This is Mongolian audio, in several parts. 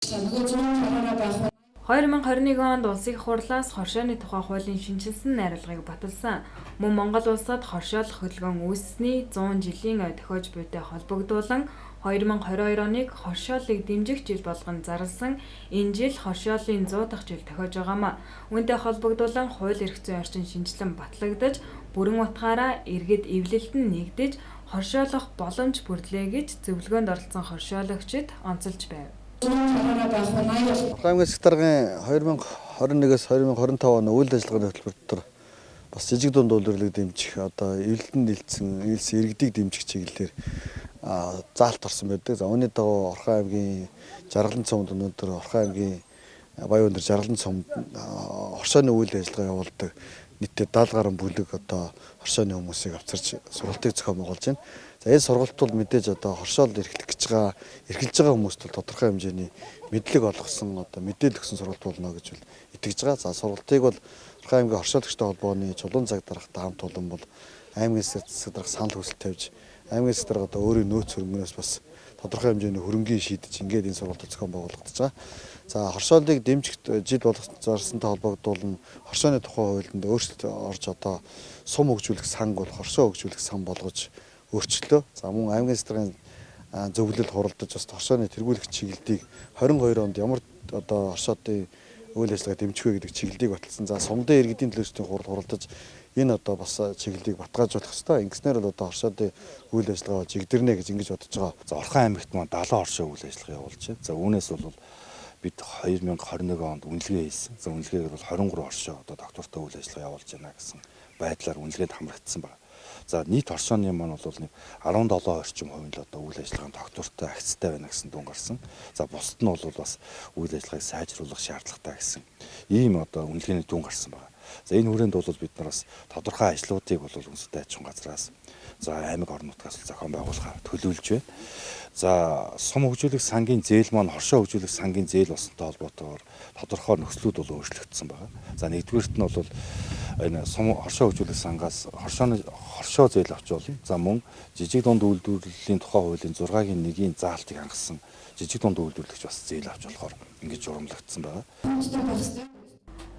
Нөгөө зүүн тараараа байх 2021 онд улсын их хурлаас хоршооны тухай хуулийн шинжилсэн найруулгыг баталсан. Мөн Монгол улсад хоршоолох хөдөлгөөн үүссэний 100 жилийн ой тохиож буйтай холбогдуулан 2022 оныг хоршоолыг дэмжих жил болгон зарласан. Энэ жил хоршоолын 100 дахь жил тохиож байгаамаа. Үүнтэй холбогдуулан хууль эрх зүйн орчин шинжилэн батлагдаж, бүрэн утгаараа иргэд эвлэлтэн нэгдэж, хоршоолох боломж бүрдлээ гэж зөвлөгөөнд оролцсон хоршоологчид онцолж байв. Аймгийн даргын 2021-с 2025 оны үйл ажиллагааны хөтөлбөр дотор бас жижиг дунд үйлдвэрлэлийг дэмжих эвлэлтэнд нийлсэн иргэдийг дэмжих чиглэлээр заалт орсон байдаг. За үүний дагуу Орхон аймгийн Жаргалан цомд өнөөдөр Орхон аймгийн Баян өндөр Жаргалан цомд хоршооны үйл ажиллагаа явуулдаг нийтдээ 70 гаруй бүлэг хоршооны хүмүүсийг авчирч сургалтыг зохион байгуулж байна. За энэ сургалт бол мэдээж хоршоол эрхлэж байгаа хүмүүст бол тодорхой хэмжээний мэдлэг олгосон мэдээлэл өгсөн сургалт болно гэж итгэж байгаа. За сургалтыг бол Орхон аймгийн хоршоолагчтай холбооны чулуун цаг даргатай хамт олон бол аймгийн засаг дарга санал хүсэлт тавьж аймгийн засаг дарга өөрийн нөөц хөрөнгөнөөс бас тодорхой хэмжээний хөрөнгийн шийдэж ингээд энэ сургалтыг зохион байгуулагдаж байгаа. За хоршоолыг дэмжих жил болгосонтой холбогдуулан хоршооны тухай хуулинд өөрчлөлт орж сум хөгжүүлэх сан бол хоршоо хөгжүүлэх сан болгож өөрчлөлөө. За мөн аймгийн засгийн зөвлөлд хуралдаж бас хоршооны тэргүүлэх чиглэлийг 22 онд ямар хоршоодын үйл ажиллагаа дэмжих вэ гэдэг чиглэлийг баталсан. За сумдын иргэдийн төлөөсний хурал хуралдаж энэ бас чиглэлийг баталгаажуулах хэрэгтэй. Ингэснээр бол хоршоодын үйл ажиллагаа жигдэрнэ гэж ингэж бодож байгаа. За Орхон аймагт 70 хоршоо үйл ажиллагаа явуулж байна. За үүнээс бол бид 2021 онд үнэлгээ хийсэн. За үнэлгээгээр бол 23 хоршоо доктортой үйл ажиллагаа явуулж байна гэсэн байдлаар үнэлгээнд хамрагдсан байна. За нийт хоршооны маань бол нэг 17 орчим хувийн л үйл ажиллагаанд доктортой акцтай байна гэсэн дүн гарсан. За бусд нь бол бас үйл ажиллагааг сайжруулах шаардлагатай гэсэн ийм үнэлгээний дүн гарсан байна. За энэ хүрээнд бол бид нараас тодорхой ажлуудыг бол үндэсний аж ахуйн газраас за аймаг орон нутгаас зохион байгуулахаар төлөвлөж байна. За сум хөгжүүлэх сангийн зээл маань хоршоо хөгжүүлэх сангийн зээл болсонтой холбоотойгоор тодорхой нөхцлүүд бол өөрчлөгдсөн байна. За нэгдүгээрт нь бол энэ сум хоршоо хөгжүүлэх сангаас хоршоо зээл авч болно. За мөн жижиг дунд үйлдвэрлэлийн тухай хуулийн 6-гийн 1-ийн заалтыг хангасан жижиг дунд үйлдвэрлэгч бас зээл авч болохоор ингэж журамлагдсан байна.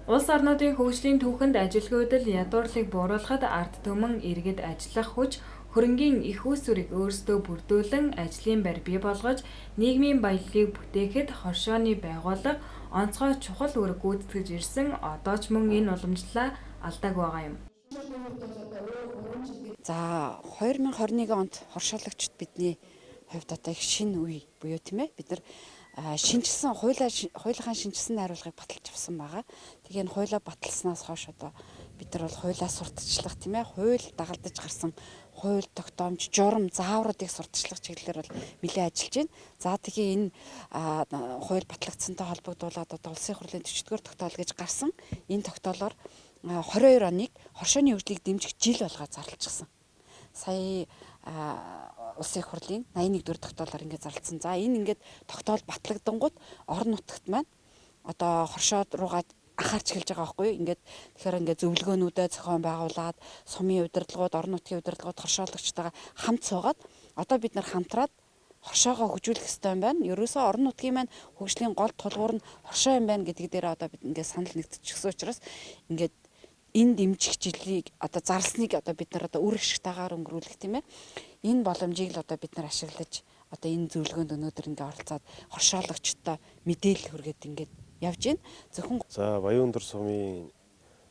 Улс орнуудын хөгжлийн түүхэнд ажилгүйдэл ядуурлыг бууруулахад ард түмэн иргэд ажиллах хүч хөрөнгийн их үүсвэрийг өөрсдөө бүрдүүлэн ажлын байр бий болгож нийгмийн баялагийг бүтээхэд хоршооны байгууллага онцгой чухал үүрэг гүйцэтгэж ирсэн. Одоо ч мөн энэ уламжлалаа алдааг байгаа юм. За 2021 онд хоршоолагчид бидний хувьд их шинэ үе буюу тийм ээ бид нар шинжилсэн хуулийнхаа шинжилсэн найруулгыг баталж авсан байгаа. Тэгээ энэ хуулиа баталснаас хойш бид нар бол хуулиа сурталчлах тийм ээ хууль дагалдаж гарсан хууль тогтоомж журам заавруудыг сурталчлах чиглэлээр бол нэлээд ажиллаж байна. За тэгээ энэ хууль батлагдсантай холбогдуулаад улсын хурлын 40-р тогтоол гэж гарсан. Энэ тогтоолоор 22 оныг хоршооны хөгжлийг дэмжих жил болгоод зарлчихсан. Сая улсын хурлын 81-р тогтоолоор ингээд зарласан. За энэ ингээд тогтоол батлагдангууд орон нутагт маань хоршоод руугаа анхаарч эхэлж байгаа байхгүй юу? Тэгэхээр ингээд зөвлөгөөнүүдэд зохион байгуулад сумын удирдлагууд, орон нутгийн удирдлагууд хоршоолагчтайгаа хамт суугаад бид нар хамтраад хоршоогоо хөгжүүлэх ёстой юм байна. Ерөөсөө орон нутгийн маань хөгжлийн гол тулгуур нь хоршоо юм байна гэдгийг дээр бид ингээд санал нэгтгэсэн учраас ингээд энэ дэмжих жилийг зарлсныг бид нар үр ашигтайгаар өнгөрүүлэх тийм ээ. Энэ боломжийг л бид нар ашиглаж энэ зөвлөгөөнд өнөөдөр ингээд оролцоод хоршоолагчтай мэдээлэл хүргээд ингээд явж байна. За Баян өндөр сумын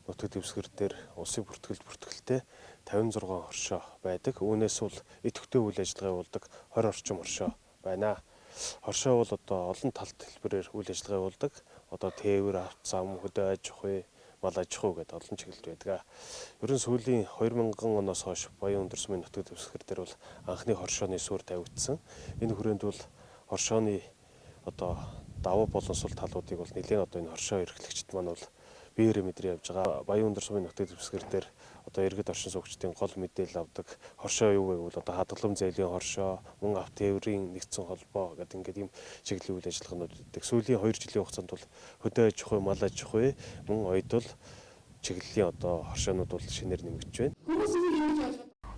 нутаг дэвсгэр дээр улсын бүртгэлтэй 56 хоршоо байдаг. Үүнээс бол идэвхтэй үйл ажиллагаа явуулдаг 20 орчим хоршоо байна. Хоршоо бол олон талт хэлбэрээр үйл ажиллагаа явуулдаг. Тээвэр, авт зам, хөдөө аж ахуй, мал аж ахуй гэдэг олон чиглэлд байдаг. Ерөн сүүлийн 2000 оноос хойш Баян өндөр сумын нутаг дэвсгэр дээр бол анхны хоршооны суурь тавигдсан. Энэ хүрээнд бол хоршооны давуу болонсол талуудыг бол нэлээд энэ хоршоо эрхлэгчид маань бол биеэрээ мэдрээ явж байгаа. Баян өндөр сумын нутаг дэвсгэр дээр иргэд оршин суугчдын гол мэдээлэл авдаг. Хоршоо юу вэ гэвэл хадгалам зээлийн хоршоо, мөн авт тээврийн нэгдсэн холбоо гэдэг ингээд ийм чиглэлийн үйл ажиллагаанууд үүдэг. Сүүлийн 2 жилийн хугацаанд бол хөдөө аж ахуй, мал аж ахуй, мөн оёдол чиглэлийн хоршоонууд бол шинээр нэмэгдэж байна.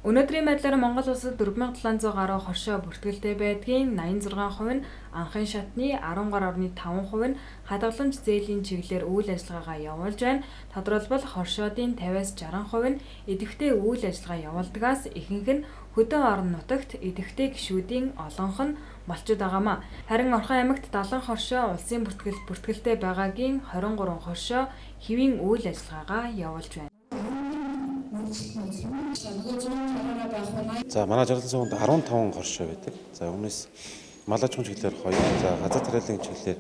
Өнөөдрийн байдлаар Монгол улсад 4700 гаруй хоршоо бүртгэлтэй байдгийн 86% нь анхын шатны 13.5% нь хадгаламж зээлийн чиглэлээр үйл ажиллагаагаа явуулж байна. Тодорхойлбол хоршоодын 50-60% нь идэвхтэй үйл ажиллагаа явуулдагаас ихэнх нь хөдөө орон нутагт идэвхтэй гишүүдийн олонх нь болчиход байгаамаа. Харин Орхон аймагт 70 хоршоо улсын бүртгэлтэй байгаагийн 23 хоршоо хэвийн үйл ажиллагаагаа явуулж байна. За манай жарлан суванд 15 хоршоо байдаг. За өмнөөс мал аж ахуйн чиглэлээр 2, за газар тариаллын чиглэлээр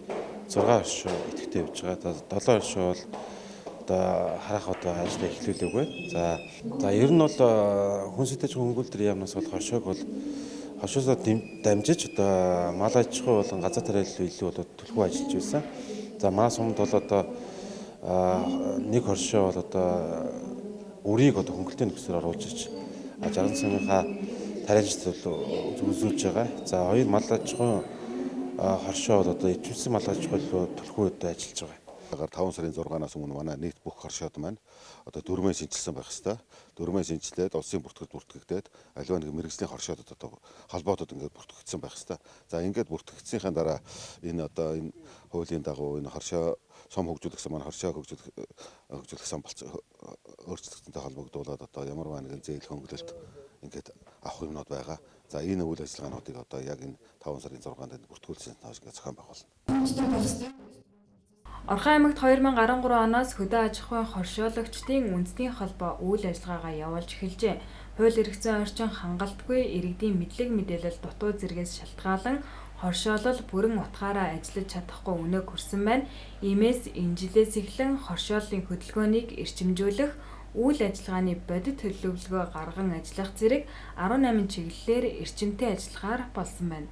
6 хоршоо идэвхтэй явж байгаа. 7 хоршоо бол одоо харах одоо ажиллаа эхлүүлээгүй. За ер нь бол хүн сэтэжийн хөнгөлтөр яамнаас бол хоршоосоо дамжиж одоо мал аж ахуй болон газар тариалал илүү бол төлхөө ажиллаж байсан. За манай сумд бол одоо нэг хоршоо бол одоо өрийг одоо хөнгөлтийн нөхцөөр оруулж ич жарлан сумынхаа тариалжт үзүүлж байгаа. За хоёр мал аж ахуйн хоршоо бол одоо эвчмсэн мал аж ахуй төлхөө одоо ажиллаж байгаа. 5 сарын 6-наас өмнө манай нийт бүх хоршоод маань одоо 4-өөс шинжилсэн байх хэвээр. 4-өөс шинжилээд улсын бүртгэгдээд аливаа нэг мэрэгжлийн хоршоодод одоо холбоотод ингээд бүртгэгдсэн байх хэвээр. За ингээд бүртгэгдсэнийхэн дараа энэ хуулийн дагуу энэ хоршоо сум хөгжүүлэгсэн маань хоршоо хөгжүүлэгсэн өөрчлөлтөнд холбогдуулаад одоо ямар нэгэн зээл хөнгөлөлт ингээд авах юмнууд байгаа. За энэ үйл ажиллагаануудыг одоо яг энэ 5 сарын 6-нд бүртгүүлсэн тааш ингээд зохион байгуулна. Орхон аймагт 2013 оноос хөдөө аж ахуйн хоршоологчдын үндэсний холбоо үйл ажиллагаагаа явуулж эхэлжээ. Хууль эрх зүйн орчин хангалтгүй иргэдийн мэдлэг мэдээлэл дутуу зэргээс шалтгаалan хоршоолол бүрэн утгаараа ажиллаж чадахгүй үнэ хүрсэн байна. Иймээс энэ жилээс эхлэн хоршооллын хөдөлгөөнийг эрчимжүүлэх, үйл ажиллагааны бодит төлөвлөгөө гарган ажиллах зэрэг 18 чиглэлээр эрчимтэй ажиллахаар болсон байна.